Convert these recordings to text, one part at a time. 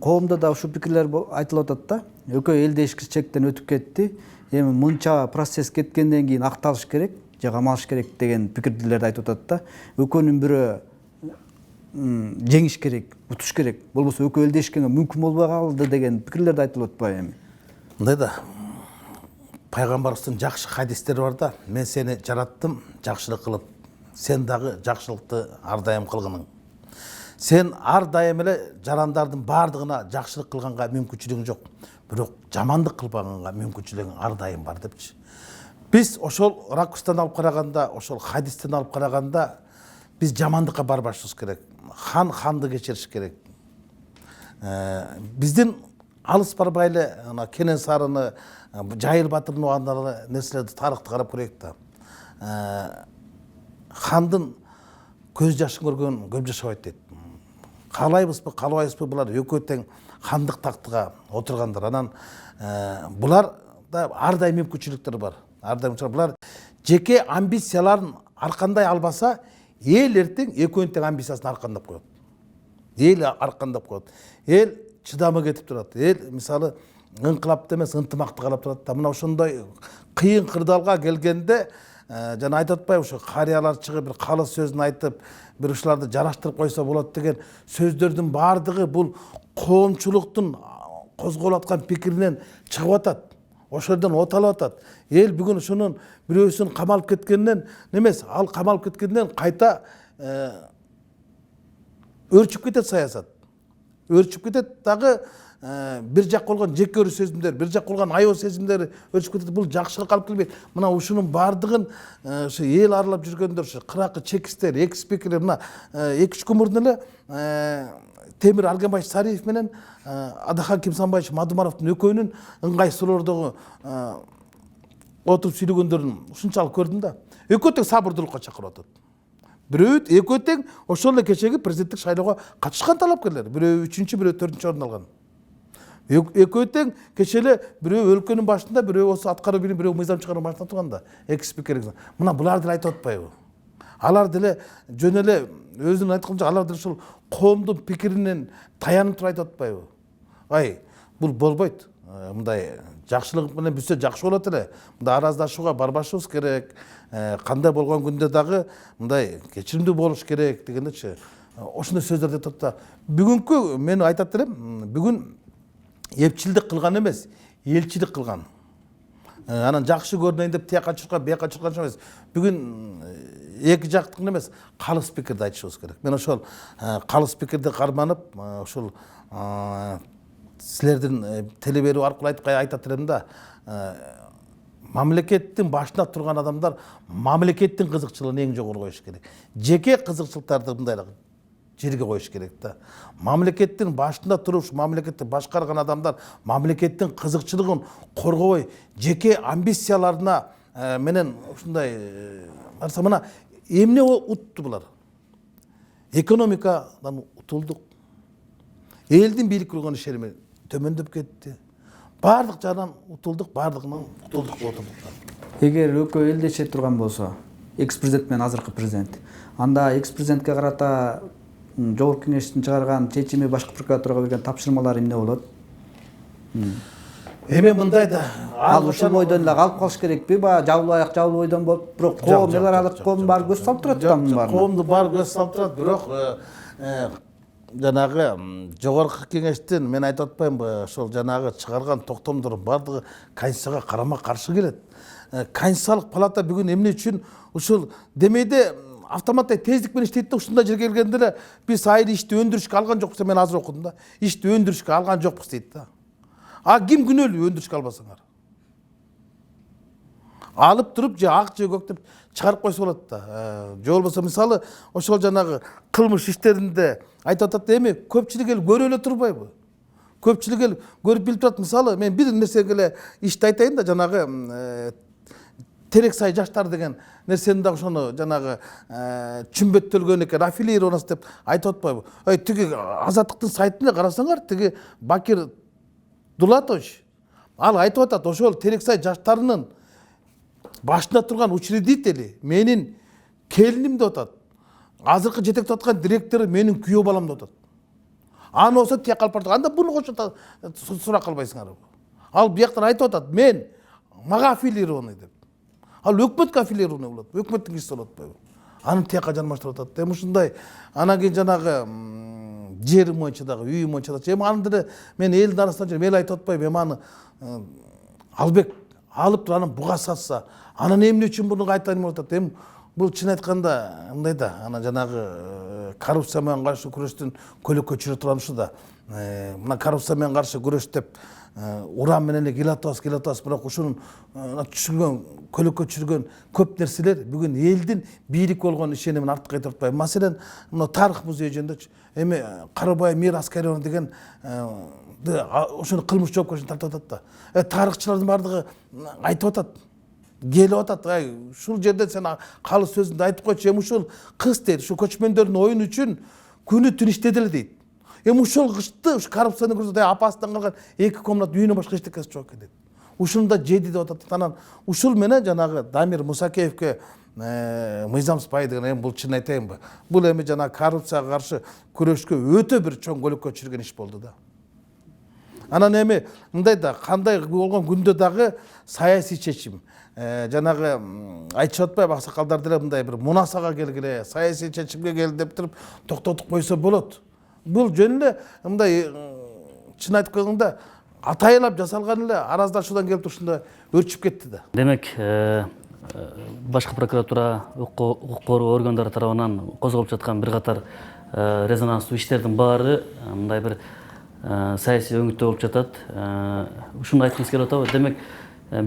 Коомдо да ушул пикирлер айтылып атат да. Экөө элдешки чектен өтүп кетти. Эми мынча процесс кеткенден кийин акталыш керек, же камалыш керек деген пикирлерди айтып атат да. Экөөнүн бирөө жеңиш керек, утуш керек. Болбосо экөө элдешкенге мүмкүн болбой калды деген пикирлерди айтылып атпайбы эми? Мындай да, пайгамбарыбыздын жакшы хадистери бар да. Мен сени жараттым жакшылык кылып, сен дагы жакшылыкты ар дайым кылгының. Сен ар дайым эле жарандардын бардыгына жакшылык кылганга мүмкүнчүлүгүң жок, бирок жамандык кылбаганга мүмкүнчүлүгүң ар дайым бар депчи. Биз ошол ракурстан алып караганда, ошол хадистен алып караганда биз жамандыкка барбашыбыз керек. Хан ханды кечириш керек. Биздин алыс барбай эле Кенен Сарыны, Жайыл батырдын убагындагы нерселерди, тарыхты карап көрөйүк да. Хандын көз жашын көргөн көп жашабайт дейт. Каалайбызбы, каалабайбызбы, булар экөө тең хандык тактыга отургандар. Анан булар да ар дайым мүмкүнчүлүктөр бар. Булар жеке амбицияларын аркандай албаса, эл эртең экөөнүн тең амбициясын аркандап коет. Эл аркандап коет. Эл чыдамы кетип турат. Эл мисалы ыңкылапты эмес, ынтымакты каалап турат да. Мына ошондой кыйын кырдаалга келгенде жана айтып атпайбы, ушу карыялар чыгып бир калыс сөзүн айтып, бир ушуларды жараштырып койсо болот деген сөздөрдүн бардыгы бул коомчулуктун козголуп аткан пикиринен чыгып атат. Ошолордон оталып атат. Эл бүгүн ушунун бирөөсүн камалып кеткенден эмес, ал камалып кеткенден кайта өрчүп кетет саясат. Өрчүп кетет дагы бир жак болгон жеке өрү сезимдер, бир жак болгон аябы сезимдер өрчүп кетет. Бул жакшылык алып келбейт. Мына ушунун бардыгын ушу эл аралап жүргөндөр, ушу кыракы чекистер, экс-спикерлер, мына 2-3 күн мурун эле Темир Аргенбаевич Сариев менен Адахан Кимсанбаевич Мадумаровдун экөөнүн ыңгайсыздоолордогу отуруп сүйлөгөндөрүн ушунчалык көрдүм да. Экөө тең сабырдуулукка чакырып атат. Бирөө экөө тең ошол эле кечеги президенттик шайлоого катышкан талапкерлер. Бирөө 3-чү, бирөө 4-чү орун алган. Экөө тең кече эле бирөө өлкөнүн башында, бирөө осы аткаруу билим, бирөө мыйзам чыгаруу башында турганда, экс-спикер. Мына булар деле айтып атпайбы? Алар деле жөн эле өзүнүн айтканча, алар деле ушул коомдун пикиринен таянып туруп айтып атпайбы? Ай, бул болбойт. Мындай жакшылык менен бүтсө жакшы болот эле. Мындай араздашууга барбашыбыз керек. Кандай болгон күндө дагы мындай кечиримдүү болуш керек дегендечи. Ошондой сөздөрдү айтып да. Бүгүнкү мен айтат элем, бүгүн эпчилдик кылган эмес, элчилик кылган. Анан жакшы көрүнөйүн деп тияка чуркап, бияка чуркан эмес. Бүгүн эки жактыкын эмес, калыс пикирди айтышыбыз керек. Мен ошол калыс пикирди карманып, ошол силердин теле берүү аркылуу айтат элем да. Мамлекеттин башында турган адамдар мамлекеттин кызыкчылыгын эң жогору коюш керек. Жеке кызыкчылыктарды мындай жерге коюш керек да. Мамлекеттин башында туруп, мамлекетти башкарган адамдар мамлекеттин кызыкчылыгын коргобой, жеке амбицияларына менен ушундай барса, мына эмне утту булар? Экономикадан утулдук. Элдин бийлик кылган ишеними төмөндөп кетти. Бардык жагынан утулдук, бардыгынан утулдук болуп отурдук. Эгер экөө элдеше турган болсо, экс-президент менен азыркы президент, анда экс-президентке карата Жогорку Кеңештин чыгарган чечими башкы прокуратурага берген тапшырмалар эмне болот? Эми мындай да, ал ушул бойдон эле калып калыш керекпи? Баягы жабылбай жабыл бойдон болуп, бирок коом эл аралык коомдун баары көз салып турат да мунун баарына. Коомдун баары көз салып турат, бирок жанагы Жогорку Кеңештин, мен айтып атпаймынбы, ошол жанагы чыгарган токтомдордун бардыгы Конституцияга карама каршы келет. Конституциялык палата бүгүн эмне үчүн ушул демейде автоматтай тездик менен иштейт да, ушундай жерге келгенде эле биз айры ишти өндүрүшкө алган жокпуз, мен азыр окудум да. Ишти өндүрүшкө алган жокпуз дейт да. А ким күнөөлүү өндүрүшкө албасаңар? Алып туруп же ак же көк деп чыгарып койсо болот да. Же болбосо мисалы ошол жанагы кылмыш иштеринде айтып атат да, эми көпчүлүк эл көрө эле турбайбы? Көпчүлүк эл көрүп билип турат. Мисалы мен бир нерсеге эле ишти айтайын да, жанагы Терексай жаштар деген нерсени да ошону жанагы чүмбөттөлгөн экен, аффилировано деп айтып атпайбы? Тиги Азаттыктын сайтына карасаңар, тиги Бакир Дулатович ал айтып атат, ошол Терексай жаштарынын башында турган учредители менин келиним деп атат. Азыркы жетектеп аткан директору менин күйөө балам деп атат. аны болсо тияк алып бардык. Анда буну кошо сурак кылбайсыңар. Ал бияктан айтып атат, мен мага аффилированный деп. Ал өкмөткө аффилированный болот. Өкмөттүн кишиси болот атпайбы? Аны тияка жармаштырып атат. Эми ушундай анан кийин жанагы жер боюнча дагы, үй боюнча дагы. Эми аны деле мен элдин арасынан жүрүп эл айтып атпайбы? Эми аны Албек алып туруп анан буга сатса, анан эмне үчүн буну кайтарып атат? Эми бул чын айтканда мындай да, анан жанагы коррупция менен каршы күрөштүн көлөккө чыгып турган ушу да. Мына коррупция менен каршы күрөш деп уран менен эле келип атабыз, бирок ушунун түшүргөн, көлөккө чүргөн көп нерселер бүгүн элдин бийлик болгон ишенимин артка кайтарып атпайбы. Маселен, мына тарых музей жөнүндө эми Карабай Мир Аскариевна деген ошону кылмыш жоопкерчиликке тартып атат да. Тарыхчылардын баардыгы айтып атат, келип атат, ушул жерде сен калыс сөзүндө айтып койчу, эми ушул кыз дейт, ушу көчмөндөрдүн оюну үчүн күнү түн иштеди эле дейт. Эми ушул кышты ушу коррупцияны көрсөтүп апасынан калган 2 комнат үйүнөн башка эчтекеси жок экен дейт. Ушуну да жеди деп атат. Анан ушул менен жанагы Дамир Мусакеевке мыйзам сыпайы деген, эми бул чын айтайынбы? Бул эми жана коррупцияга каршы күрөшкө өтө бир чоң көлөккө чүргөн иш болду да. Анан эми мындай да, кандай болгон күндө дагы саясий чечим, жанагы айтышып атпайбы, аксакалдар деле мындай бир мунасага келгиле, саясий чечимге кел деп туруп токтотуп койсо болот. Бул жөн эле мындай чын айтып койгондо атайылап жасалган эле араздашуудан келип ушундай өрчүп кетти да. Демек, башкы прокуратура, укук коргоо органдары тарабынан козголуп жаткан бир катар резонанстуу иштердин баары мындай бир саясий өңүттө болуп жатат. Ушуну айткыңыз келип атабы? Демек,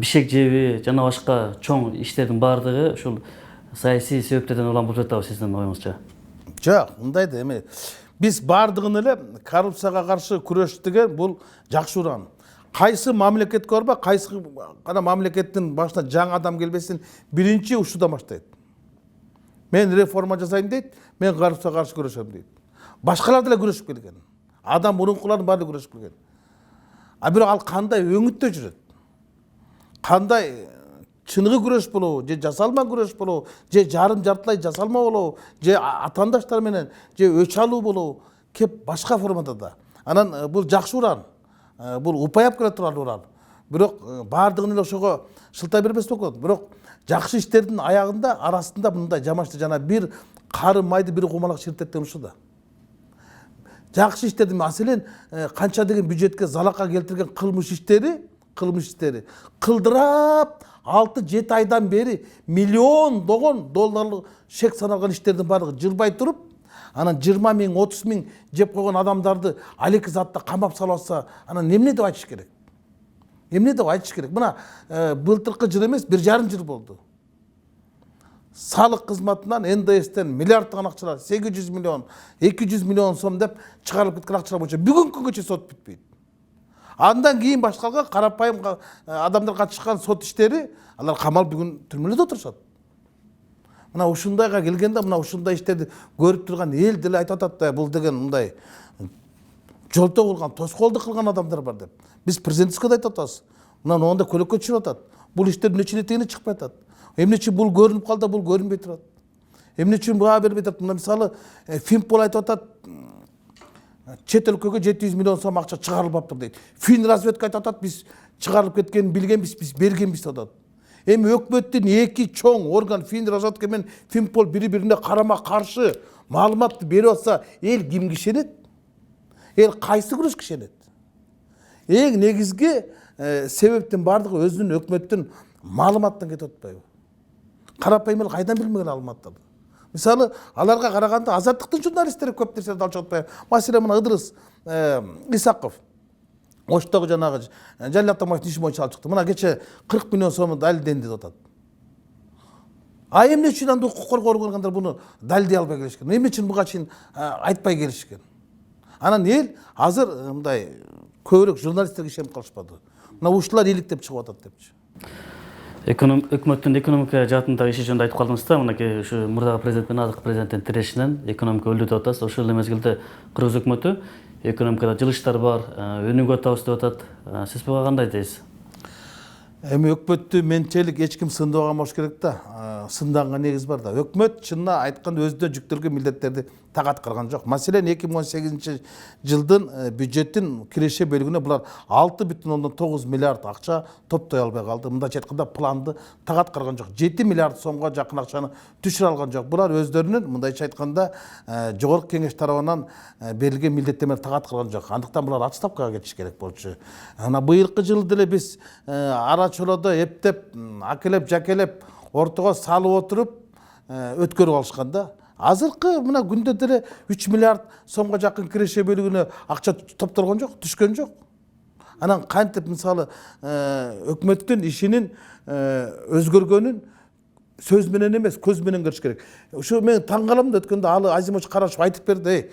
бишек жеби жана башка чоң иштердин баардыгы ушул саясий себептерден улам болуп жатабы сиздин оюңузча? Жок, мындай да, эми биз баардыгын эле коррупцияга каршы күрөш деген бул жакшы уран. Кайсы мамлекетке барба, кайсы гана мамлекеттин башына жаңы адам келбесин биринчи ушудан баштайт. Мен реформа жасайм дейт, мен коррупцияга каршы күрөшөм дейт. Башкалар деле күрөшүп келген. Адам мурункулардын баары күрөшүп келген. Бирок ал кандай өңүттө жүрөт? Кандай чыныгы күрөш болобу, же жасалма күрөш болобу, же жарым жартылай жасалма болобу, же атаандаштар менен, же өч алуу болобу, кеп башка формада да. Анан бул жакшы уран, бул упаяп келе турган уран. Бирок баардыгын эле ошого шылтай бербес болот. Бирок жакшы иштердин аягында, арасында мындай жамачты жана бир кары майды бир кумалак ширтет деген ушу да. Жакшы иштердин маселен канча деген бюджетке залака келтирген кылмыш иштери кылдырап 6-7 айдан бери миллиондогон долларлык шек саналган иштердин баардыгы жылбай туруп, анан 20 000, 30 000 жеп койгон адамдарды алеки затта камап салып атса, анан эмне деп айтыш керек? Эмне деп айтыш керек? Мына былтыркы жыл эмес, 1,5 жыл болду. Салык кызматынан НДСтен миллиарддаган акчалар, 800 миллион, 200 миллион сом деп чыгарылып кеткен акчалар боюнча бүгүнкү күнгө сот бүтпөйт. Андан кийин башкалган карапайым адамдар катышкан сот иштери, алар камал бүгүн түрмөлөдө отурушат. Мына ушундайга келгенде, мына ушундай иштерди көрүп турган эл деле айтып атат да, бул деген мындай жолто болгон, тоскоолдук кылган адамдар бар деп. Биз президентке да айтып атабыз. Мына онда көлөккө чыгып атат. Бул иштердин эмне үчүн этегине чыкпай атат? Эмне үчүн бул көрүнүп калды, бул көрүнбөй турат? Эмне үчүн баа бербей турат? Мына мисалы Финпол айтып атат, чет өлкөгө 700 миллион сом акча чыгарылып аптыр дейт. Финразведка айтып атат, биз чыгарылып кеткенин билгенбиз, биз бергенбиз деп атат. Эми өкмөттүн эки чоң орган Финразведка менен Финпол бири-бирине карама каршы маалыматты берип атса, эл кимге ишенет? Эл кайсы күрөшкө ишенет? Эң негизги себептин баардыгы өзүнүн өкмөттүн маалыматтан кетип атпайбы? Карапайым эл кайдан билмеген маалыматтарды? Мисалы, аларга караганда Азаттыктын журналисттери көп нерселерди алып чыгып атпайбы? Маселен, мына Ыдырыс Исаков Оштогу жанагы Жалил Атамбаевдин иши боюнча алып чыкты. Мына кече 40 миллион сом далилденди деп атат. Эмне үчүн анда укук коргоо органдары буну далилдей албай келишкен? Эмне үчүн буга чейин айтпай келишкен? Анан эл азыр мындай көбүрөөк журналисттерге ишенип калышпады. Мына ушулар иликтеп чыгып атат депчи. Өкмөттүн экономика жаатындагы иши жөнүндө айтып калдыңыз да, мынакей ушу мурдагы президент менен азыркы президенттин тирешинен экономика өлдү деп атасыз. Ошол эле мезгилде Кыргыз өкмөтү экономикада жылыштар бар, өнүгүп атабыз деп атат. Сиз буга кандай дейсиз? Эми өкмөттү менчелик эч ким сындабаган болуш керек да. Сындаган негиз бар да. Өкмөт чынына айтканда өзүнө жүктөлгөн милдеттерди так аткарган жок. Маселен 2018 жылдын бюджеттин киреше бөлүгүнө булар 6,9 миллиард акча топтой албай калды. Мындайча айтканда планды так аткарган жок. 7 миллиард сомго жакын акчаны түшүрө алган жок. Булар өздөрүнүн мындайча айтканда жогорку кеңеш тарабынан берилген милдеттенмени так аткарган жок. Андыктан булар отставкага кетиш керек болчу. Ана быйылкы жылы деле биз ара чолодо эптеп, акелеп, жакелеп, ортого салып отуруп өткөрүп алышканда, азыркы мына күндө деле 3 миллиард сомго жакын киреше бөлүгүнө акча топтолгон жок, түшкөн жок. Анан кантип мисалы өкмөттүн ишинин өзгөргөнүн сөз менен эмес, көз менен көрүш керек. Ошо мен таң калам да, өткөндө алы Азимович Карашев айтып берди,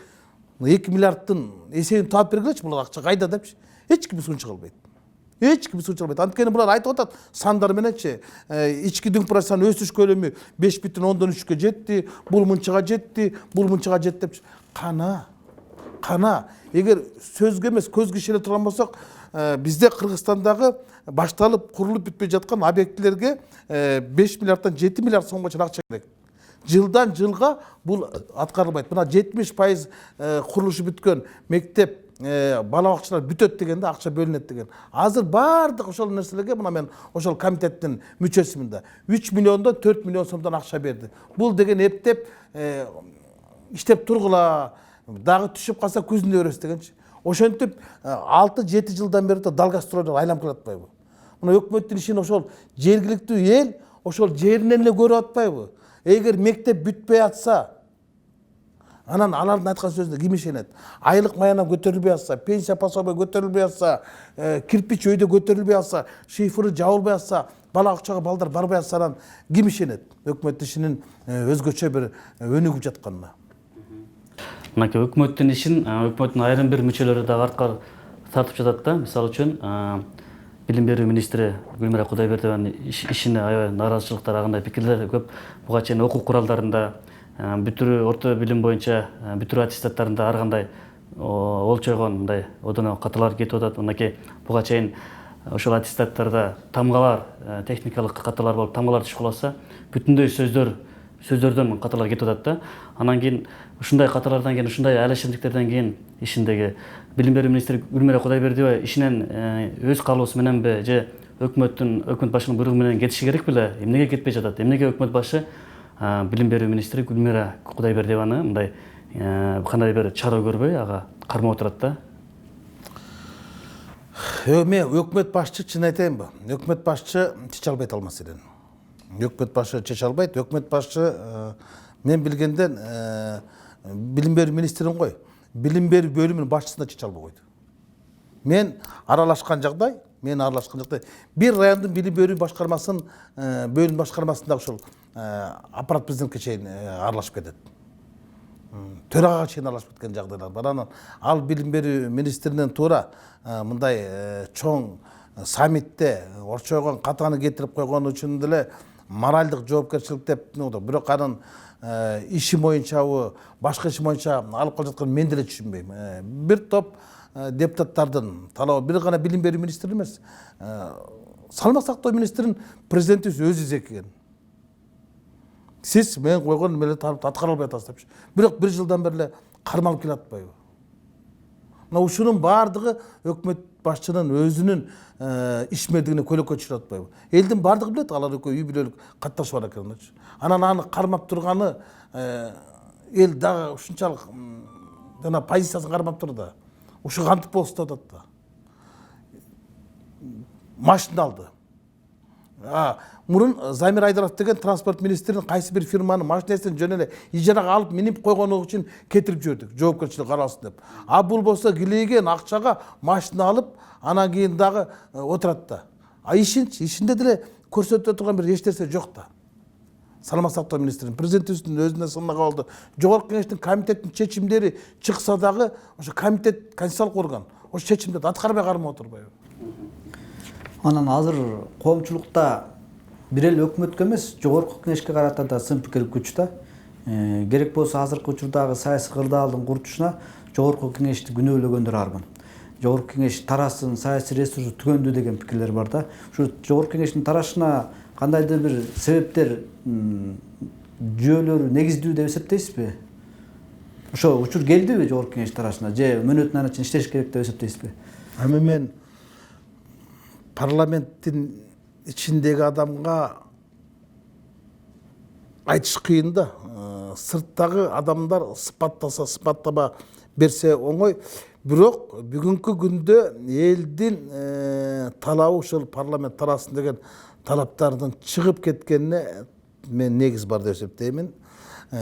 2 миллиардтын эсебин таап бергилечи, булар акча кайда депчи. Эч ким сунча кылбайт. Эч ким сунча кылбайт. Анткени булар айтып атат сандар мененчи, ички дүң процессан өсүш көлөмү 5,3-кө жетти, бул мынчага жетти, бул мынчага жетти депчи. Кана. Эгер сөзгө эмес, көзгө ишене турган болсок, бизде Кыргызстандагы башталып, курулуп бүтпөй жаткан объектилерге 5 миллиарддан 7 миллиард сомго чейин акча керек. Жылдан жылга бул аткарылбайт. Мына 70% курулушу бүткөн мектеп, бала бакчалар бүтөт дегенде акча бөлүнөт деген. Азыр бардык ошол нерселерге мына мен ошол комитеттин мүчөсүмүн да 3 миллиондон 4 миллион сомдон акча берди. Бул деген эптеп иштеп тургула, дагы түшүп калса көзүндө көрөсүз дегенчи. Ошентип 6-7 жылдан бери Далгастройдон айланып келатпайбы? Мына өкмөттүн ишин ошол жергиликтүү эл ошол жеринен эле көрүп атпайбы? Эгер мектеп бүтпөй атса, анан алардын айткан сөзүнө ким ишенет? Айлык маяна көтөрүлбөй атса, пенсия пособие көтөрүлбөй атса, кирпич өйдө көтөрүлбөй атса, шифры жабылбай атса, бала бакчага балдар барбай атса, анан ким ишенет? Өкмөт ишинин өзгөчө бир өнүгүп жатканына. Мынакей өкмөттүн ишин өкмөттүн айрым бир мүчөлөрү дагы артка тартып жатат да. Мисалы үчүн билим берүү министри Гүлмира Кудайбердиеванын ишине аябай нааразычылыктар, агандай пикирлер көп. Буга чейин окуу куралдарында, бүтүрүү орто билим боюнча бүтүрүү аттестаттарында ар кандай олчойгон мындай одоно каталар кетип атат. Мынакей буга чейин ошол аттестаттарда тамгалар, техникалык каталар болуп тамгалар түшүп калса, бүтүндөй сөздөрдөн каталар кетип атат да. Анан кийин ушундай каталардан кийин, ушундай алешемдиктерден кийин ишиндеги билим берүү министри Гүлмира Кудайбердиева ишинен өз каалоосу мененби же өкмөт башынын буйругу менен кетиши керек беле? Эмнеге кетпей жатат? Эмнеге өкмөт башы билим берүү министри Гүлмира Кудайбердиеваны мындай кандай бир чара көрбөй ага кармап отурат да? Мен өкмөт башчы чын айтайынбы? Өкмөт башчы чече албайт ал маселени. Өкмөт башы чече албайт. Өкмөт башы мен билгенден билим берүү министрин кой, билим берүү бөлүмүнүн башчысына чече албай койду. Мен аралашкан жагдай, бир райондун билим берүү башкармасынын бөлүм башкармасында ошол аппарат президентке чейин аралашып кетет. Төрагага чейин аралашып кеткен жагдайлар бар. Анан ал билим берүү министринен туура мындай чоң саммитте орчойгон катаны кетирип койгон үчүн деле моральдык жоопкерчилик деп, бирок анын иши боюнчабы, башка иши боюнча алып калып жатканын мен деле түшүнбөйм. Бир топ депутаттардын талабы бир гана билим берүү министри эмес, салмак сактоо министринин президентибиз өзү изеккен. Сиз мен койгон эмелерди аткара албай атасыз депчи. Бирок бир жылдан бери кармалып келатпайбы? Мына ушунун бардыгы өкмөт башчынын өзүнүн ишмердигине көлөккө түшүрүп атпайбы? Элдин бардыгы билет, алар экөө үй бүлөлүк катташы бар экенин. Анан аны кармап турганы эл дагы ушунчалык жана позициясын кармап тур да. Ушу кантип болсун деп атат да. Машина алды. Мурун Замир Айдаров деген транспорт министринин кайсы бир фирманын машинесин жөн эле ижарага алып минип койгону үчүн кетирип жибердик, жоопкерчилик каралсын деп. Бул болсо килейген акчага машина алып, анан кийин дагы отурат да. Ишинде деле көрсөтө турган бир эч нерсе жок да. Саламат сактоо министринин президентибиздин өзүнө сынмага болду. Жогорку кеңештин комитеттин чечимдери чыкса дагы ошо комитет конституциялык орган, ошо чечимдерди аткарбай кармап отурбайбы? Анан азыр коомчулукта бир эле өкмөткө эмес, жогорку кеңешке карата да сын пикир күч да. Керек болсо азыркы учурдагы саясий кырдаалдын курутушуна жогорку кеңешти күнөөлөгөндөр армын. Жогорку кеңеш тарасын, саясий ресурсу түгөндү деген пикирлер бар да. Ушу жогорку кеңештин тарашына кандайдыр бир себептер, жүйөлөрү негиздүү деп эсептейсизби? ошо учур келдиби жогорку кеңеш тарабынан же мөөнөтүнөн ары чейин иштеш керек деп эсептейсизби? Эми мен парламенттин ичиндеги адамга айтыш кыйын да. Сырттагы адамдар сыпаттаса сыпаттама берсе оңой. Бирок бүгүнкү күндө элдин талабы ушул парламент тарасын деген талаптардын чыгып кеткенине мен негиз бар деп эсептеймин.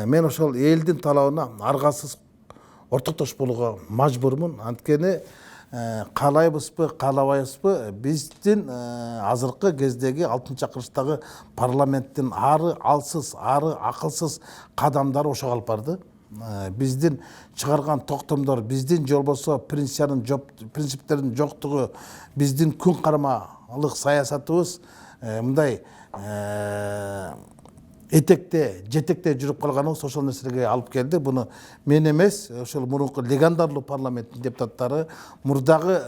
Мен ошол элдин талабына аргасыз ортоктош болууга мажбурмун. Анткени каалайбызбы, каалабайбызбы, биздин азыркы кездеги 6-чакырыштагы парламенттин ары алсыз, ары акылсыз кадамдары ошо калып барды. Биздин чыгарган токтомдор, биздин же болбосо принциптердин жоктугу, биздин күн кармалык саясатыбыз мындай этекте, жетекте жүрүп калганыбыз ошол нерселерге алып келди. Буну мен эмес, ошол мурунку легендарлуу парламенттин депутаттары, мурдагы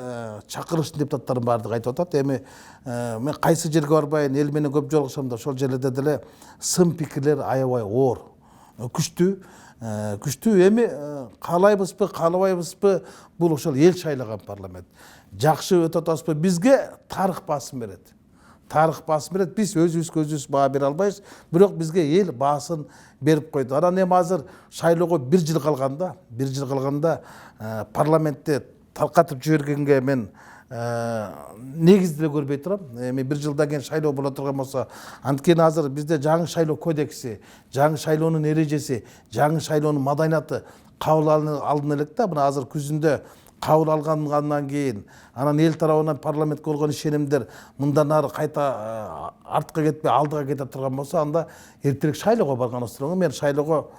чакырыштын депутаттарын баардыгы айтып атат. Эми мен кайсы жерге барбайын, эл менен көп жолугушам да, ошол жерлерде деле сын пикирлер аябай оор, күчтүү. Эми каалайбызбы, каалабайбызбы, бул ошол эл шайлаган парламент. Жакшы өтүп атабызбы, бизге тарых басым берет. Биз өзүбүз баа бере албайбыз, бирок бизге эл баасын берип койду. Анан эми азыр шайлоого 1 жыл калганда, парламентти таркатып жибергенге мен негиз деле көрбөй турам. Эми 1 жылдан кийин шайлоо боло турган болсо, анткени азыр бизде жаңы шайлоо кодекси, жаңы шайлоонун эрежеси, жаңы шайлоонун маданияты кабыл алынып элек да. Мына азыр күзүндө кабыл алгандан кийин анан эл тарабынан парламентке болгон ишенимдер мындан ары кайта артка кетпей алдыга кете турган болсо, анда эртерээк шайлоого барганыбыз турган. Мен шайлоого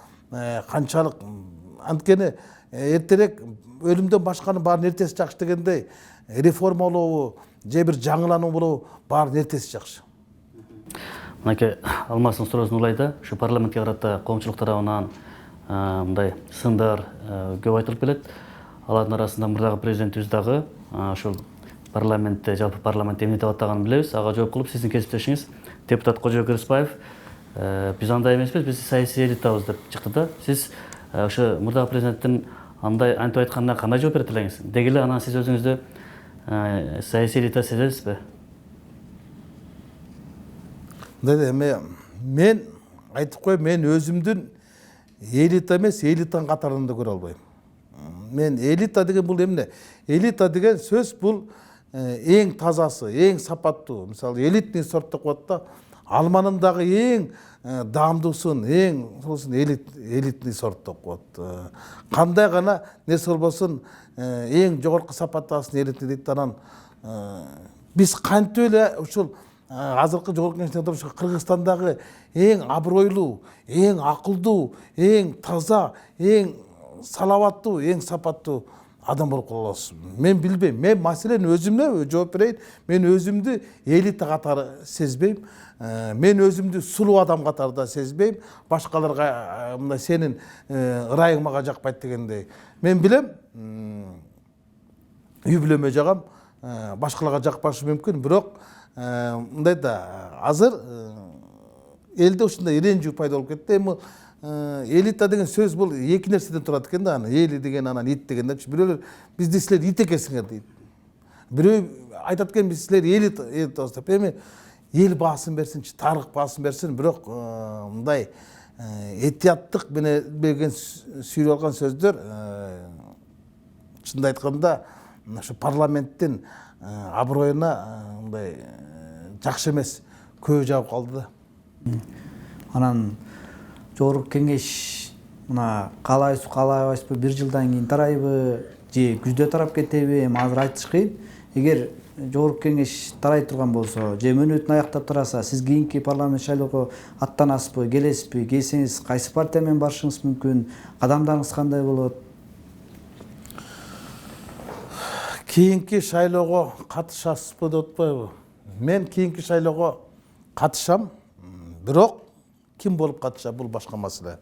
канчалык, анткени эртерээк өлүмдөн башканын баарын эртеси жакшы дегендей, реформалообу же бир жаңылануу болобу баарын эртеси жакшы. Мынакей Алмастын суроосун улайда, ушу парламентке карата коомчулук тарабынан мындай сындар көп айтылып келет. Алардын арасында мурдагы президентибиз дагы ушул парламентте, жалпы парламентте эмне деп аттаганын билебиз. Ага жооп кылып сиздин кесиптешиңиз депутат Кожобек Рыспаев биз андай эмеспиз, биз саясий элитабыз деп чыкты да. Сиз ошо мурдагы президенттин андай антип айтканына кандай жооп берет элеңиз? Деги эле анан сиз өзүңүздү саясий элита сезесизби? Эми мен айтып коем, мен өзүмдүн элита эмес, элитанын катарында көрө албайм. Мен элита деген бул эмне? Элита деген сөз бул эң тазасы, эң сапаттуу. Мисалы, элитный сорт деп коет да. Алманын дагы эң даамдуусун, эң сосын элитный сорт деп коет. Кандай гана нерсе болбосун, эң жогорку сапаттасын элитный дейт. Анан биз кантип эле ушул азыркы жогорку кеңештин Кыргызстандагы эң абройлуу, эң акылдуу, эң таза, эң салаваттуу, эң сапаттуу адам болуп калабыз. Мен билбейм. Мен маселени өзүмө жооп берейин. Мен өзүмдү элита катары сезбейм. Мен өзүмдү сулуу адам катарында сезбейм. Башкаларга мындай сенин ырайың мага жакпайт дегендей. Мен билем, үй бүлөмө жагам, башкаларга жакпашы мүмкүн, бирок мындай да азыр элде ушундай иренжүү пайда болуп кетти. Эми элита деген сөз бул эки нерседен турат экен да, эли деген анан ит деген депчи. Бирөөлөр бизди силер ит экенсиңер дейт. Бирөө айтат экен биз силер элитабыз деп. Эми эл баасын берсинчи, тарых баасын берсин, бирок мындай этияттык берген сүйрөп алган сөздөр чынды айтканда ошо парламенттин аброюна мындай жакшы эмес көбү жабып калды да. Анан жогорку кеңеш мына каалайбызбы, каалабайбызбы, 1 жылдан кийин тарайбы же күздө тарап кетеби, эми азыр айтыш кыйын. Эгер жогорку кеңеш тарай турган болсо же мөөнөтүн аяктап тураса, сиз кийинки парламент шайлоого аттанасызбы, келесизби? Келсеңиз кайсы партия менен барышыңыз мүмкүн? Кадамдарыңыз кандай болот? Кийинки шайлоого катышасызбы деп атпайбы? Мен кийинки шайлоого катышам, бирок ким болуп катышат бул башка маселе.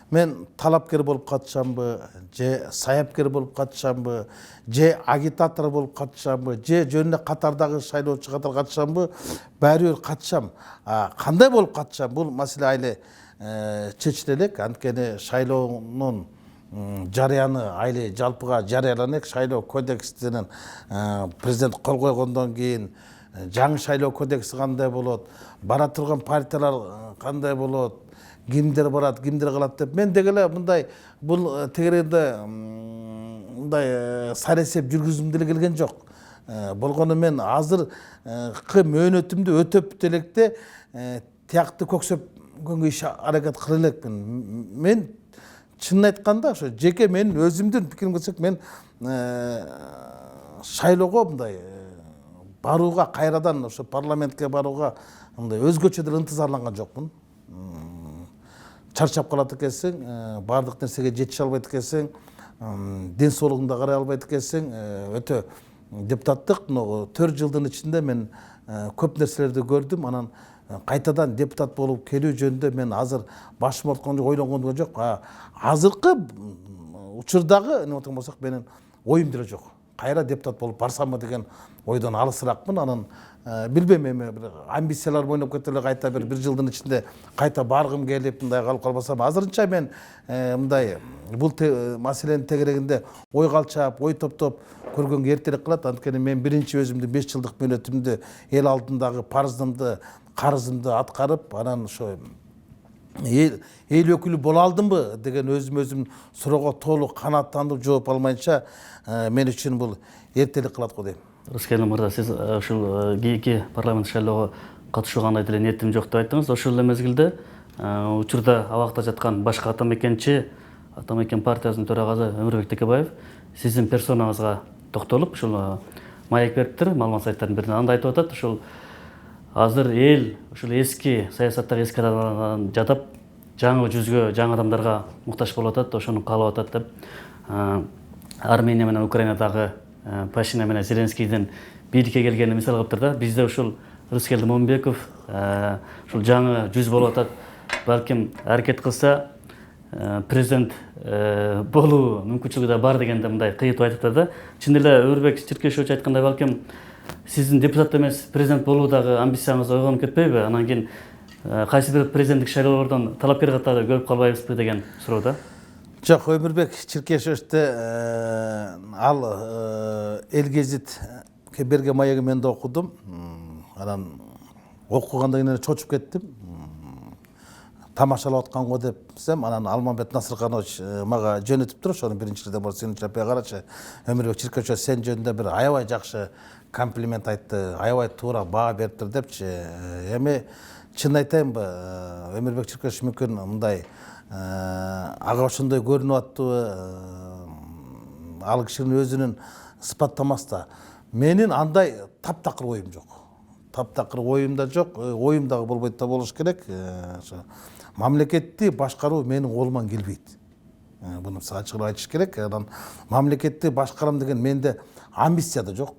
Мен талапкер болуп катышамбы, же саяпкер болуп катышамбы, же агитатор болуп катышамбы, же жөн эле катардагы шайлоочу катары катышамбы, баары бир катышам. Кандай болуп катышам, бул маселе айле чечиле элек. Анткени шайлоонун жарыяны айлы жалпыга жарыяланек шайлоо кодексинен президент кол койгондон кийин жаңы шайлоо кодекси кандай болот, бара турган партиялар кандай болот, кимдер барат, кимдер калат деп мен деги эле мындай бул тегерегинде мындай саясат жүргүзгүм деле келген жок. Болгону мен азыркы мөөнөтүмдү өтөп делекте тиякты көксөпкөнгө иш аракет кыла элекмин. Мен чынын айтканда ошо жеке менин өзүмдүн пикирим келсек, мен шайлоого мындай барууга, кайрадан ошо парламентке барууга мындай өзгөчө деле ынтызарланган жокмун. Чарчап калат экенсиң, баардык нерсеге жетише албайт экенсиң, ден соолугуңда карай албайт экенсиң. Өтө депутаттык 4 жылдын ичинде мен көп нерселерди көрдүм. Анан кайтадан депутат болуп келүү жөнүндө мен азыр башым орткон жок, ойлонгон жок. Азыркы учурдагы эмне айткан болсок, менин оюм деле жок. Кайра депутат болуп барсамбы деген ойдон алысыракмын. Анан билбейм, эми бир амбициялар ойноп кетип эле кайта бир жылдын ичинде кайта баргым келип мындай калып калбасам, азырынча мен мындай бул маселенин тегерегинде ой калчап, ой топтоп көргөнгө эртерээк кылат. Анткени мен биринчи өзүмдүн 5 жылдык мөөнөтүмдү, эл алдындагы парызымды, карызымды аткарып, анан ошо эл өкүлү боло алдымбы деген өзүм суроого толук канааттанып жооп алмайынча мен үчүн бул эртелик кылат го дейм. Рыскелдин мырза, сиз ушул кийинки парламент шайлоого катышууга кандай деле ниетим жок деп айттыңыз. Ошол эле мезгилде учурда абакта жаткан башкы Атамекен партиясынын төрагасы Өмүрбек Текебаев сиздин персонаңызга токтолуп, ушул маек бериптир, маалымат сайттарынын биринде анда айтып атат. Ушул азыр эл ушул эски саясаттагы эски адамдардан жатып, жаңы жүзгө, жаңы адамдарга муктаж болуп атат, ошону каалап атат деп Армения менен Украинадагы Пашинян менен Зеленскийдин бийликке келгени мисал кылыптыр да. Бизде ушул Рыскелди Момунбеков ушул жаңы жүз болуп атат. Балким аракет кылса президент болуу мүмкүнчүлүгү да бар дегенде мындай кыйытып айтыптыр да. Чын эле Өмүрбек Чиркешович айткандай, балким сиздин депутат эмес президент болуу дагы амбицияңыз ойгонуп кетпейби? Анан кийин кайсы бир президенттик шайлоолордон талапкер катары көрүп калбайбызбы деген суроо да. Жок, Өмүрбек Чиркешевичти ал эл гезитке берген маегин мен да окудум. Анан окугандан кийин чочуп кеттим. Тамашалап атканго депсем, анан Алмамбет Насырканович мага жөнөтүптүр ошонун биринчилигинден бор сени чаппай карачы. Өмүрбек Чиркешевич сен жөнүндө бир аябай жакшы комплимент айтты, аябай туура баа бериптир депчи. Эми чын айтайынбы, Өмүрбек Чиркешевич мүмкүн мындай ага ошондой көрүнүп аттыбы, ал кишинин өзүнүн сыпаттамасында менин андай таптакыр оюм жок. Таптакыр оюм да жок, оюм дагы болбойт да болуш керек. Мамлекетти башкаруу менин колуман келбейт. Буну ачык айтыш керек. Анан мамлекетти башкарам деген менде амбиция да жок.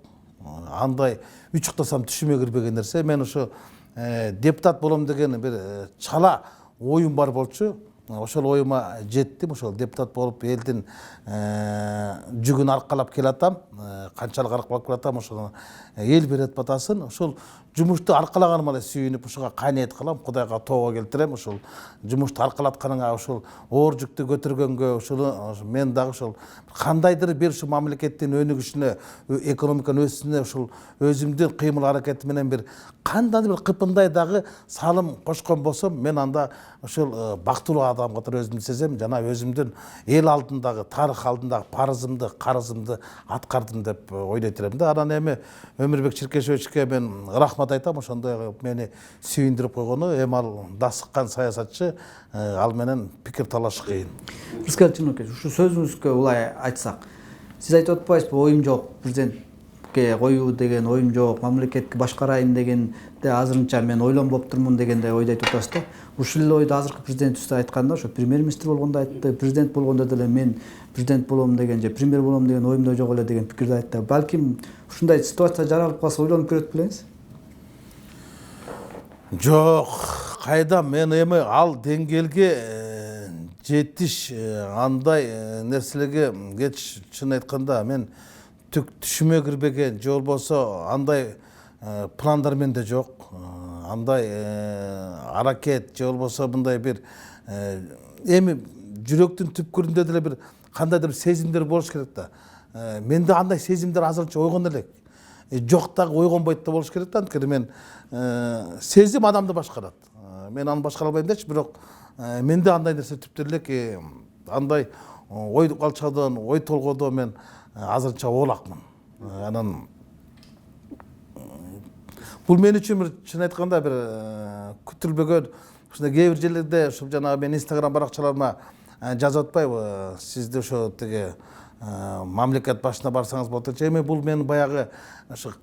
Андай үчүктасам түшүмө кирбеген нерсе. Мен ошо депутат болом деген бир чала оюм бар болчу. Ошол оюма жеттим. Ошол депутат болуп элдин жүгүн аркалап келатам. Канчалык аркалап келатам, ошону эл берет батасын. Ошол жумушту аркалаганыма эле сүйүнүп, ошого кайнет кылам, Кудайга тоого келтирем. Ошол жумушту аркалатканыңа, ошол оор жүктү көтөргөнгө, ошону мен дагы ошол кандайдыр бир ушу мамлекеттин өнүгүшүнө, экономиканын өсүшүнө ошол өзүмдүн кыймыл аракети менен бир кандайдыр бир кыпындай дагы салым кошкон болсом, мен анда ошол бактылуу адам катары өзүмдү сезем, жана өзүмдүн эл алдындагы, тарых алдындагы парызымды, карызымды аткардым деп ойлойт элем да. Анан эми Өмүрбек Чиркешевичке мен рахмат айтам, ошондой мени сүйүндүрүп койгону. Эми ал дасыккан саясатчы, ал менен пикир талаш кыйын. Рыскелди Чынокеч, ушу сөзүңүзгө улай айтсак, сиз айтып атпайсызбы, оюм жок, президентке коюу деген оюм жок, мамлекетти башкарайын дегенде азырынча мен ойлонбоп турмун дегенде ойду айтып атасыз да. Ушул эле ойду азыркы президентибиз да айтканда, ошо премьер-министр болгондо айтты, президент болгондо деле мен президент болом деген же премьер болом деген оюмда жок эле деген пикирди айтты. Балким ушундай ситуация жаралып калса ойлонуп көрөт белеңиз? Жок, кайда, мен эми ал деңгээлге жетиш, андай нерселерге кеч, чын айтканда мен түшүмө кирбеген, же болбосо андай пландар менде жок. Андай аракет, же болбосо мындай бир эми жүрөктүн түпкүрүндө деле бир кандайдыр сезимдер болуш керек да. Менде андай сезимдер азырынча ойгон элек. Жок дагы ойгонбойт да болуш керек да. Анткени мен сезим адамды башкарат. Мен аны башкара албайм дечи, бирок менде андай нерсе түптөр элек, андай ой калчадан, ой толгодон мен азырынча оолакмын. Анан бул мен үчүн бир чын айтканда бир күтүлбөгөн, ушундай кээ бир жерлерде ушул жанагы мен Instagram баракчаларыма жазып атпайбы, сизди ошо тиги мамлекет башына барсаңыз болот. Эми бул менин баягы ошо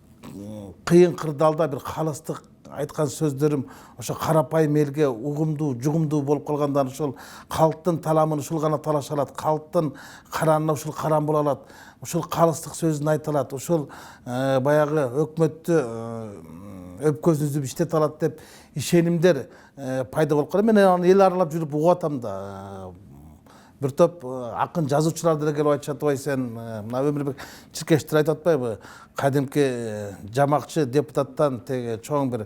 кыйын кырдаалда бир калыстык айткан сөздөрүм ошо карапайым элге угумдуу, жугумдуу болуп калгандан ушул калктын таламын ушул гана талаша алат, калктын каранына ушул каран боло алат, ушул калыстык сөзүн айта алат, ушул баягы өкмөттү өпкөсүн үзүп иштете алат деп ишенимдер пайда болуп калат. Мен аны эл аралап жүрүп угуп атам да. Бир топ акын жазуучулар деле келип айтышат, ой сен мына Өмүрбек Чиркештер айтып атпайбы, кадимки жамакчы депутаттан теги чоң бир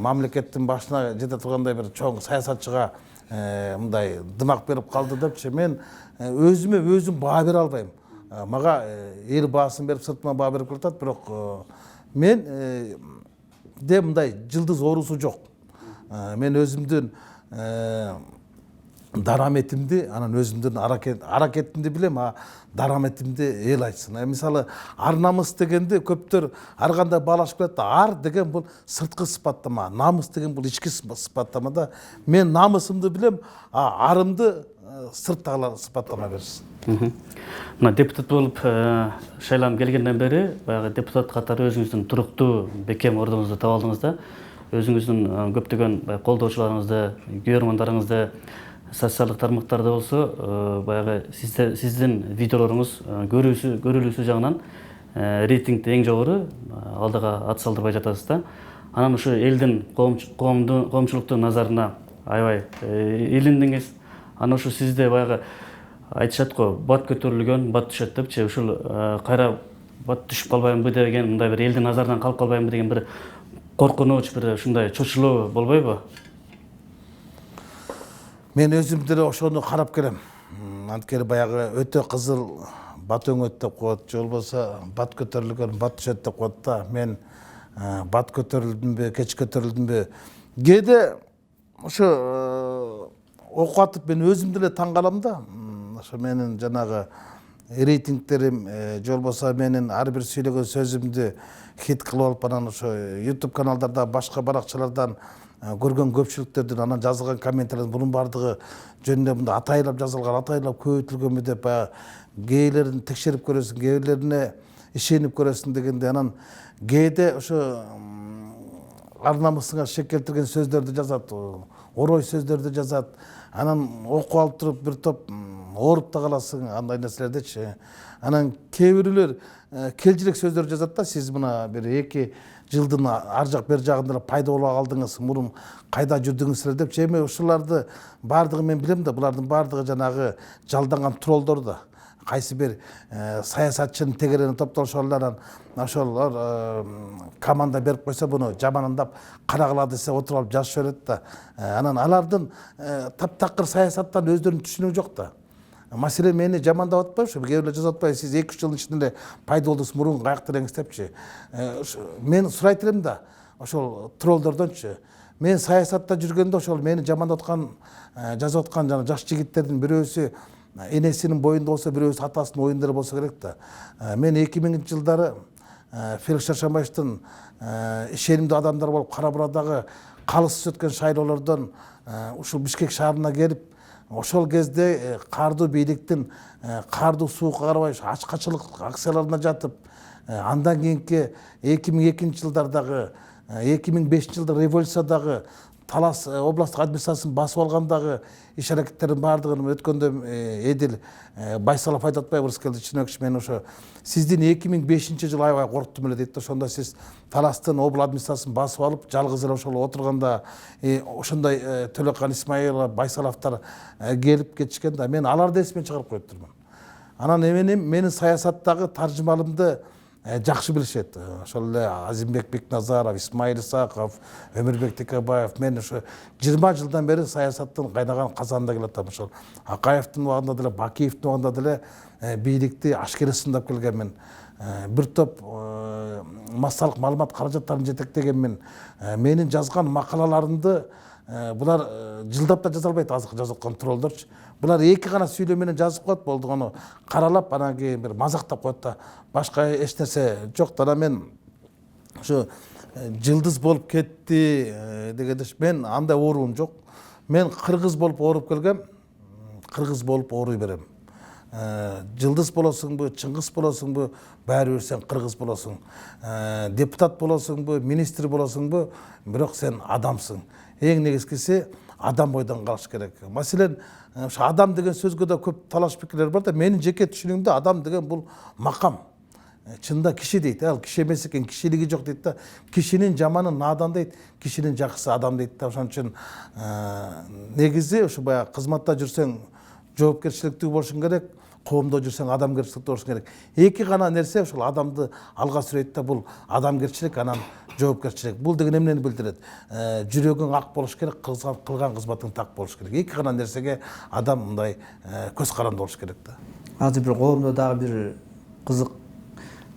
мамлекеттин башына жете тургандай бир чоң саясатчыга мындай дымак берип калды депчи. Мен өзүмө өзүм баа бере албайм. Мага эл баасын берип, сыртыма баа берип келатат, бирок мен де мындай жылдыз оорусу жок. Мен өзүмдүн дараметимди, анан өзүмдүн аракетимди билем, дараметимди эл айтсын. Мисалы, ар намыс дегенди көптөр ар кандай баалашып келет да, ар деген бул сырткы сыпаттама, намыс деген бул ички сыпаттама да. Мен намысымды билем, арымды сырттагылар сыпаттама берсин. Мына депутат болуп шайланып келгенден бери баягы депутат катары өзүңүздүн туруктуу бекем ордуңузду таап алдыңыз да. Өзүңүздүн көптөгөн колдоочуларыңызды, көрөрмандарыңызды социалдык тармактарда болсо баягы сиздин видеолоруңуз көрүлүүсү жагынан рейтингде эң жогору алдыга ат салдырбай жатасыз да. Анан ушу элдин коомчулуктун назарына аябай илиндиңиз. Анан ушу сизде баягы айтышат го, бат көтөрүлгөн, бат түшөт депчи, ушул кайра бат түшүп калбаймбы деген, мындай бир элдин назарынан калып калбаймбы деген бир коркунуч, бир ушундай чочулуу болбойбу? Мен өзүм деле ошону карап келем. Анткени баягы өтө кызыл бат өңөт деп коет, же болбосо бат көтөрүлгөн, бат түшөт деп коет да. Мен бат көтөрүлдүмбү, кеч көтөрүлдүмбү? Кээде ошо окуп атып мен өзүм деле таң калам да. Ошо менин жанагы рейтингтерим, же болбосо менин ар бир сүйлөгөн сөзүмдү хит кылып алып, анан ошо YouTube каналдарда, башка баракчалардан көргөн көпчүлүктөрдүн анан жазылган комменттердин бунун баардыгы жөнүндө мындай атайылап жазылган, атайылап көбөйтүлгөнбү деп кээдерин текшерип көрөсүң, кээрлерине ишенип көрөсүң дегенде, анан кээде ошо ар намысыңа шек келтирген сөздөрдү жазат, орой сөздөрдү жазат. Анан окуп алып туруп бир топ ооруп да каласың андай нерселердечи. Анан кээ бирөөлөр келжирек сөздөр жазат да, сиз мына бир 2 жылдын ар жак бер жагында пайда боло калдыңыз, мурун кайда жүрдүңүздөр депчи. Эми ушуларды баардыгын мен билем да, булардын баардыгы жанагы жалданган троллдор да. Кайсы бир саясатчынын тегерене топтолушулардан ошолор команда берип койсо, буну жамандап карагыла десе отуруп алып жазып берет да. Анан алардын таптакыр саясаттан өздөрүнүн түшүнүгү жок да. Маселен, мени жамандап атпайбы, кээ бирлер жазып атпайбы, сиз 2-3 жылдын ичинде пайда болдуңуз, мурун каякта элеңиз депчи. Мен сурайт элем да, ошол троллдордончу. Мен саясатта жүргөндө ошол мени жамандап аткан, жазып аткан жана жаш жигиттердин бирөөсү энесинин боюнда болсо, бирөөсү атасынын оюнда болсо керек да. Мен 2000-жылдары Феликс Шаршамбаевдин ишенимдүү адамдар болуп Кара Бурадагы калыссыз өткөн шайлоолордон ушул Бишкек шаарына келип, ошол кезде кардуу бийликтин кардуу суукка карабай ачкачылык акцияларына жатып, андан кийинки 2002-жылдардагы, 2005-жылда революциядагы Талас областтык администрациясын басып алгандагы иш аракеттердин баардыгын өткөндө Эдил Байсалов айтып атпайбы, Рыскелди Чинович, мен ошо сиздин 2005-жылы аябай корктум эле дейт. Ошондо сиз Таластын обл администрациясын басып алып, жалгыз эле ошол отурганда ошондой Төлөкан Исмаилов, Байсаловдор келип кетишкен да. Мен аларды эсимен чыгарып коюп турмун. Анан менин саясаттагы таржымалымды жакшы билишет. Ошол эле Азимбек Бекназаров, Исмаил Исаков, Өмүрбек Текебаев, мен ушу 20 жылдан бери саясаттын кайнаган казанында келатам. Ошол Акаевдин убагында деле, Бакиевдин убагында деле бийликти ашкере сындап келгенмин. Бир топ массалык маалымат каражаттарын жетектегенмин. Менин жазган макалаларымды булар жылдап да жаза албайт, азыр жазып аткан троллдорчу. Булар эки гана сүйлөө менен жазып коет, болду, аны каралап, анан кийин бир мазактап коет да, башка эч нерсе жок. Дана мен ушу жылдыз болуп кетти дегенде мен андай ооруум жок. Мен кыргыз болуп ооруп келгем, кыргыз болуп ооруй берем. Жылдыз болосуңбу, чыңгыз болосуңбу, баары бир сен кыргыз болосуң. Депутат болосуңбу, министр болосуңбу, бирок сен адамсың. Эң негизгиси адам бойдон калыш керек. Маселен, ошо адам деген сөзгө да көп талаш пикирлер бар да, менин жеке түшүнүгүмдө адам деген бул макам. Чында киши дейт, ал киши эмес экен, кишилиги жок дейт да. Кишинин жаманы надан дейт, кишинин жакшысы адам дейт да. Ошон үчүн негизи ушу баягы кызматта жүрсөң жоопкерчиликтүү болушуң керек, коомдо жүрсөң адамгерчиликтүү болушуң керек. Эки гана нерсе ошол адамды алга сүрөйт да, бул адамгерчилик, анан жоопкерчилик. Бул деген эмнени билдирет? Жүрөгүң ак болуш керек, кылган кызматың так болуш керек. Эки гана нерсеге адам мындай көз каранды болуш керек да. Азыр бир коомдо дагы бир кызык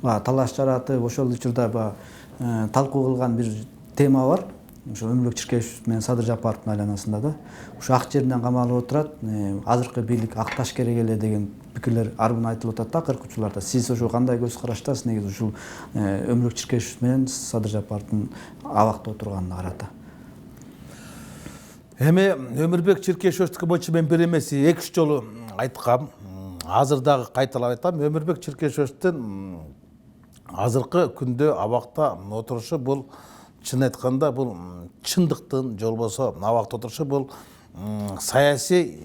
талаш жаратып, ошол учурда талкуу кылган бир тема бар. Ошо Өмүрбек Чиркешев менен Садыр Жапаровдун айланасында да. Ушу ак жеринен камалып отурат. Азыркы бийлик акташ керек эле деген пикирлер арбын айтылып атат да, акыркы учурларда. Сиз ошо кандай көз караштасыз негизи ушул Өмүрбек Чиркешев менен Садыр Жапаровдун абакта отурганына карата? Эми Өмүрбек Чиркешевдики боюнча мен бир эмес 2-3 жолу айткам. Азыр дагы кайталап айтам. Өмүрбек Чиркешевдин азыркы күндө абакта отурушу бул чын айтканда бул чындыктын, же болбосо абакта отурушу бул саясий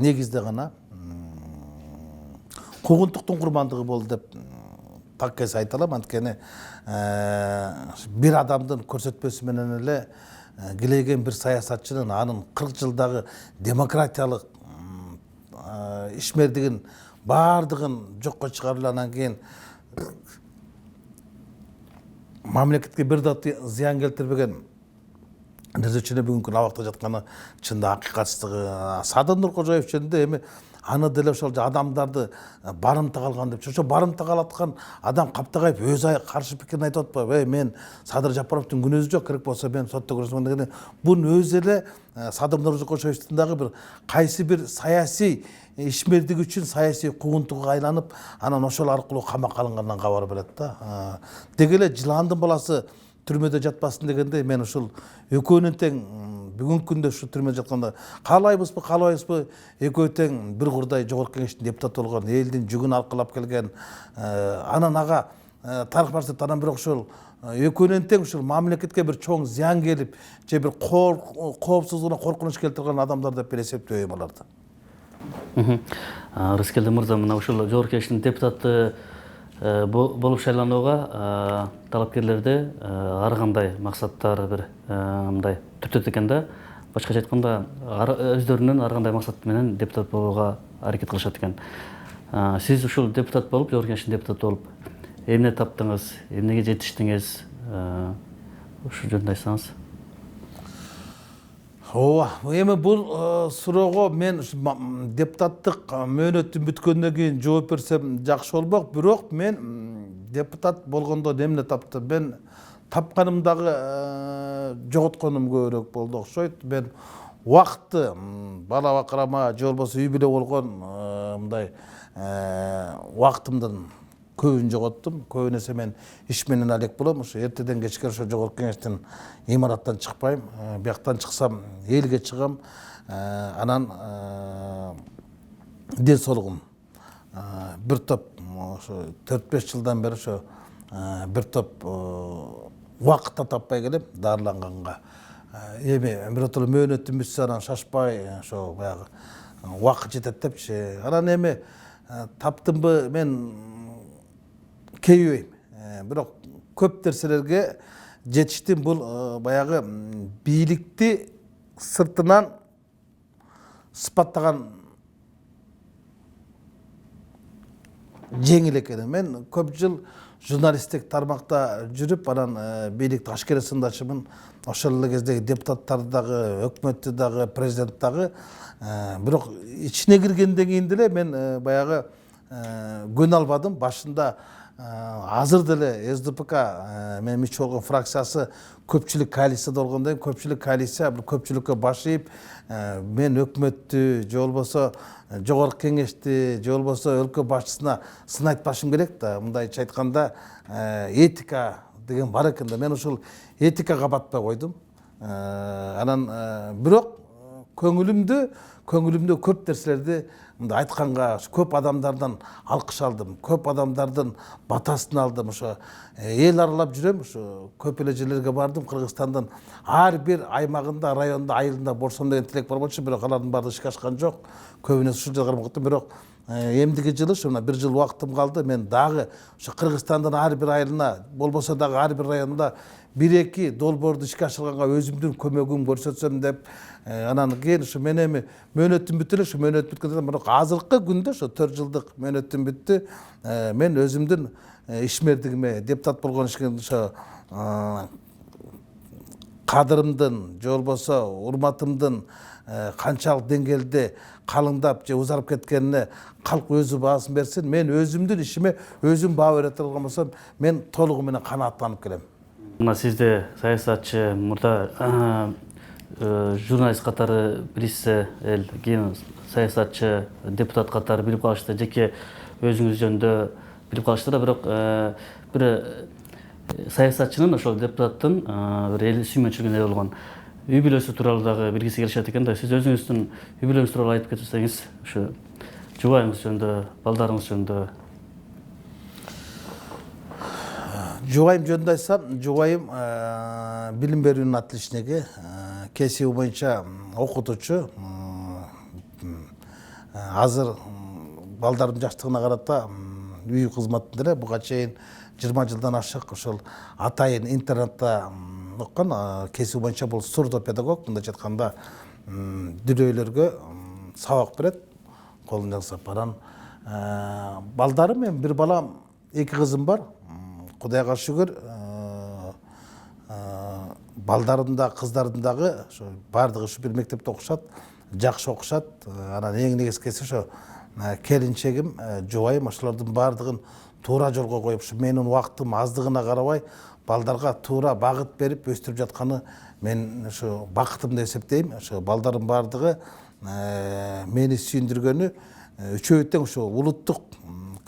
негизде гана куугунтуктун курмандыгы болду деп так кез айта алам. Анткени бир адамдын көрсөтпөсү менен эле килеген бир саясатчынын анын 40 жылдагы демократиялык ишмердигин баардыгын жокко чыгарып, анан кийин мамлекетке бир да зыян келтирбеген нерсе үчүн бүгүнкү абакта жатканы чында акыйкатсыздыгы. Садыр Нуркожоев жөнүндө эми аны деле ошол адамдарды барымтага алган деп, ошо барымтага алаткан адам Каптагаев өзү каршы пикирин айтып атпайбы? Мен Садыр Жапаровдун күнөөсү жок, керек болсо мен сотто көрсөтөм дегенде, бунун өзү эле Садыр Нуркожоевдун дагы бир кайсы бир саясий ишмердик үчүн саясий куугунтугга айланып, анан ошол аркылуу камакка алынгандан кабар берет да. Деги эле жыландын баласы түрмөдө жатпасын дегенде, мен ушул экөөнүн тең бүгүнкү күндө ушу түрмөдө жатканда каалайбызбы, каалабайбызбы, экөө тең бир курдай жогорку кеңештин депутаты болгон, элдин жүгүн аркылап келген, анан ага тарых барсет, анан бирок ушул экөөнүн тең ушул мамлекетке бир чоң зыян келип, же бир коопсуздугуна коркунуч келтирген адамдар деп эсептейм аларды. Рыскелди мырза, мына ушул жогорку кеңештин депутаты болуп шайланууга талапкерлерди ар кандай максаттар бир мындай түртөт экен да. Башкача айтканда, өздөрүнүн ар кандай максат менен депутат болууга аракет кылышат экен. Сиз ушул депутат болуп, жогорку кеңештин депутаты болуп, эмне таптыңыз, эмнеге жетиштиңиз? Ушу жөнүндө айтсаңыз. Ооба, эми бул суроого мен депутаттык мөөнөтүм бүткөндөн кийин жооп берсем жакшы болмок. Бирок мен депутат болгондо эмне таптым? Мен тапканым дагы жоготконум көбүрөөк болду окшойт. Мен убакытты бала бакырама, же болбосо үй бүлө болгон мындай убактымдын көбүн жоготтум. Көбүнесе мен иш менен алек болом. Ошо эртеден кечке ошо жогорку кеңештин имараттан чыкпайм. Бияктан чыксам элге чыгам. Анан ден соолугум бир топ ошо 4-5 жылдан бери ошо бир топ убакытта таппай келем дарыланганга. Эми биротоло мөөнөтүм бүтсө анан шашпай ошо баягы убакыт жетет депчи. Анан эми таптымбы, мен кейбейм. Бирок көп нерселерге жетиштим. Бул баягы бийликти сыртынан сыпаттаган жеңил экен. Мен көп жыл журналисттик тармакта жүрүп, анан бийликти ашкере сындашымын. Ошол эле кездеги депутаттарды дагы, өкмөттү дагы, президент дагы. Бирок ичине киргенден кийин деле мен баягы көнө албадым. Башында азыр деле СДПК менин мүчө болгон фракциясы көпчүлүк коалицияда болгондон кийин көпчүлүк коалиция бул көпчүлүккө баш ийип, мен өкмөттү же болбосо жогорку кеңешти же болбосо өлкө башчысына сын айтпашым керек да. Мындайча айтканда этика деген бар экен да. Мен ушул этикага батпай койдум. Анан бирок көңүлүмдө көп нерселерди мындай айтканга көп адамдардан алкыш алдым, көп адамдардын батасын алдым. Ошо эл аралап жүрөм, ошо көп эле жерлерге бардым. Кыргызстандын ар бир аймагында, районунда, айылында болсом деген тилек бар болчу, бирок алардын баары ишке ашкан жок. Көбүнө ушул жерге карап кеттим. Бирок эмдиги жылы ушу мына 1 жыл убактым калды. Мен дагы ошо Кыргызстандын ар бир айылына, болбосо дагы ар бир районунда 1-2 долбоорду ишке ашырганга өзүмдүн көмөгүмдү көрсөтсөм деп, анан кийин ушу мен эми мөөнөтүм бүтүп эле, ушу мөөнөт бүткөндөн кийин, бирок азыркы күндө ошо 4 жылдык мөөнөтүм бүттү. Мен өзүмдүн ишмердигиме, депутат болгон ишин ошо кадырымдын же болбосо урматымдын канчалык деңгээлде калыңдап же узарып кеткенине калк өзү баасын берсин. Мен өзүмдүн ишиме өзүм баа бере турган болсом, мен толугу менен канааттанып келем. Мына сизде саясатчы, мурда журналист катары билишсе эл, кийин саясатчы, депутат катары билип калышты, жеке өзүңүз жөнүндө билип калышты да. Бирок бир саясатчынын, ошол депутаттын бир эл сүймөнчүлүгүнө ээ болгон үй бүлөсү тууралуу дагы билгиси келишет экен да. Сиз өзүңүздүн үй бүлөңүз тууралуу айтып кетсеңиз, ушу жубайыңыз жөнүндө, балдарыңыз жөнүндө. Жубайым жөнүндө айтсам, жубайым билим берүүнүн отличниги, кесиби боюнча окутуучу. Азыр балдардын жаштыгына карата үй кызматында эле буга чейин 20 жылдан ашык ошол атайын интернатта оккон. Кесиби боюнча бул сурдопедагог, мындайча айтканда дүрөйлөргө сабак берет, колун жасап. Анан балдарым, мен бир балам, 2 кызым бар. Кудайга шүгүр, балдарым да, кыздардын дагы баардыгы ушу бир мектепте окушат, жакшы окушат. Анан эң негизгиси ошо келинчегим, жубайым ошолордун баардыгын туура жолго коюп, ушу менин убактым аздыгына карабай, балдарга туура багыт берип өстүрүп жатканы мен ушу бакытым деп эсептейм. Ошо балдардын баардыгы мени сүйүндүргөнү, үчөө тең ушу улуттук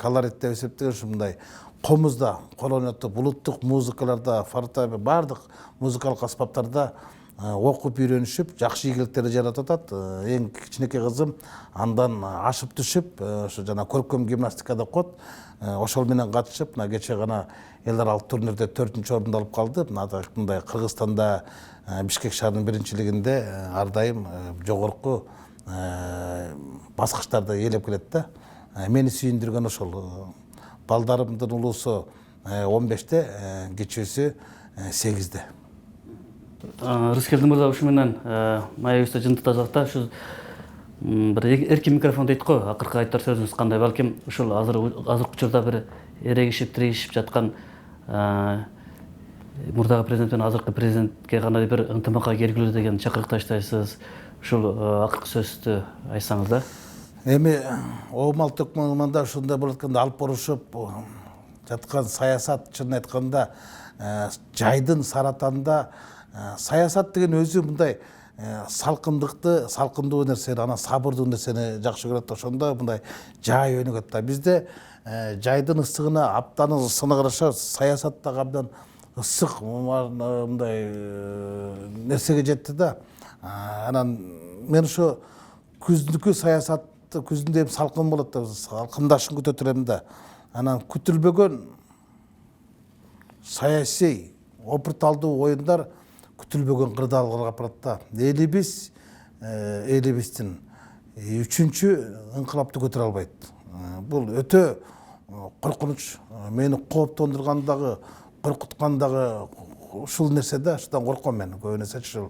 колорит деп эсептеген, ушундай комузда кол ойнотуп, улуттук музыкаларда, фортепиано, баардык музыкалык аспаптарда окуп үйрөнүшүп, жакшы ийгиликтерди жаратып атат. Эң кичинекей кызым андан ашып түшүп, ошо жана көркөм гимнастикада окуат. Ошол менен катышып, мына кече гана эл аралык турнирде 4-чү орунду алып калды. Мындай Кыргызстанда Бишкек шаарынын биринчилигинде ар дайым жогорку баскычтарды ээлеп келет да. Мени сүйүндүргөн ошол. Балдарымдын улуусу 15-те, кичүүсү 8-де. Рыскелди мырза, ушу менен маегибизди жыйынтыктасак да, ушу бир эркин микрофон дейт го, акыркы айтар сөзүңүз кандай? Балким ушул азыркы учурда бир эрегишип, тирегишип жаткан мурдагы президент менен азыркы президентке кандай бир ынтымакка келгиле деген чакырык таштайсыз. Ушул акыркы сөздү айтсаңыз да. Эми оомал төкмөндө ушундай болуп атканда, алып барышып жаткан саясат, чынын айтканда, жайдын саратанда саясат деген өзү мындай салкындыкты, салкындуу нерсени, анан сабырдуу нерсени жакшы көрөт. Ошондо мындай жай өнүгөт да. Бизде жайдын ысыгына, аптанын ысыгына караша саясат дагы абдан ысык мындай нерсеге жетти да. Анан мен ошо күздүкү саясат, күздүндө эми салкын болот да, салкындашын күтө турам да. Анан күтүлбөгөн саясий опурталдуу оюндар күтүлбөгөн кырдаалга апарат да. Элибиздин 3-чү ыңкылапты көтөрө албайт. Бул өтө коркунуч. Мени кооптондурган дагы, коркуткан дагы ушул нерсе да. Ушудан корком мен. Көбүнесе ушул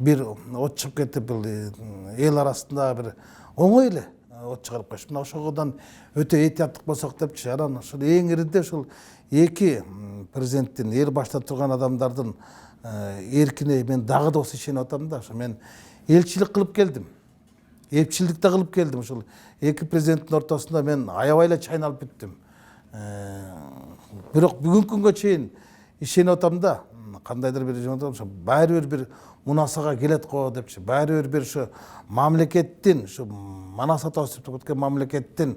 бир от чыгып кетип, эл арасында бир оңой эле от чыгарып коюш. Мына ошогодон өтө этияттык болсок депчи, анан ушул эң ириде ушул эки президенттин, эл башта турган адамдардын эркине мен дагы да осы ишенип атам да. Ошо мен элчилик кылып келдим. Эпчилдик да кылып келдим. Ушул эки президенттин ортосунда мен аябай эле чайналып бүттүм. Бирок бүгүнкү күнгө чейин ишенип атам да. Кандайдыр бир баары бир мунасага келет го депчи, баары бир ушу мамлекеттин, ушу Манас ата өсүп өткөн мамлекеттин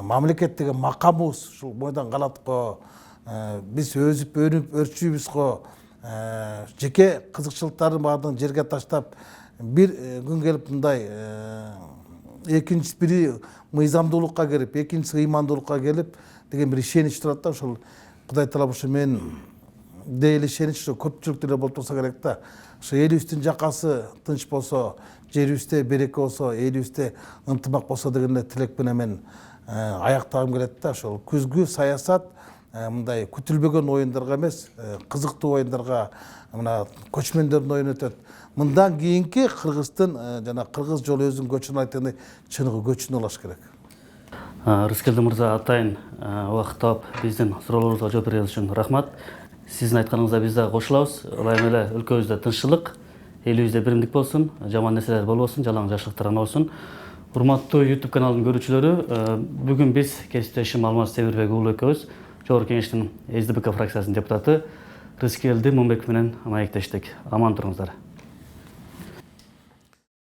мамлекет деген макамыбыз ушул бойдон калат го. Биз өзүп өнүп өрчүбүз го. Жеке кызыкчылыктарын баардыгын жерге таштап, бир күн келип мындай экинчиси бири мыйзамдуулукка кирип, экинчиси ыймандуулукка келип деген бир ишенич турат да. Ошол Кудай таалап ушу мен дейл ишенич көпчүлүктө эле болуп турса керек да. Ошо элибиздин жакасы тынч болсо, жерибизде береке болсо, элибизде ынтымак болсо деген эле тилек менен мен аяктагым келет да. Ошол күзгү саясат мындай күтүлбөгөн оюндарга эмес, кызыктуу оюндарга, мына көчмөндөрдүн оюну өтөт. Мындан кийинки Кыргыздын жана кыргыз жолу өзүнүн көчүн айткандай чыныгы көчүн алыш керек. Рыскелди мырза, атайын убакыт таап биздин суроолорубузга жооп бергениңиз үчүн рахмат. Сиздин айтканыңызга биз дагы кошулабыз. Ылайым эле өлкөбүздө тынччылык, элибизде биримдик болсун, жаман нерселер болбосун, жалаң жакшылыктар болсун. Урматтуу YouTube каналынын көрүүчүлөрү, бүгүн биз кесиптешим Алмаз Темирбек уулу экөөбүз Жогорку Кеңештин СДПК фракциясынын депутаты Рыскелди Момбеков менен маектештик. Аман туруңуздар.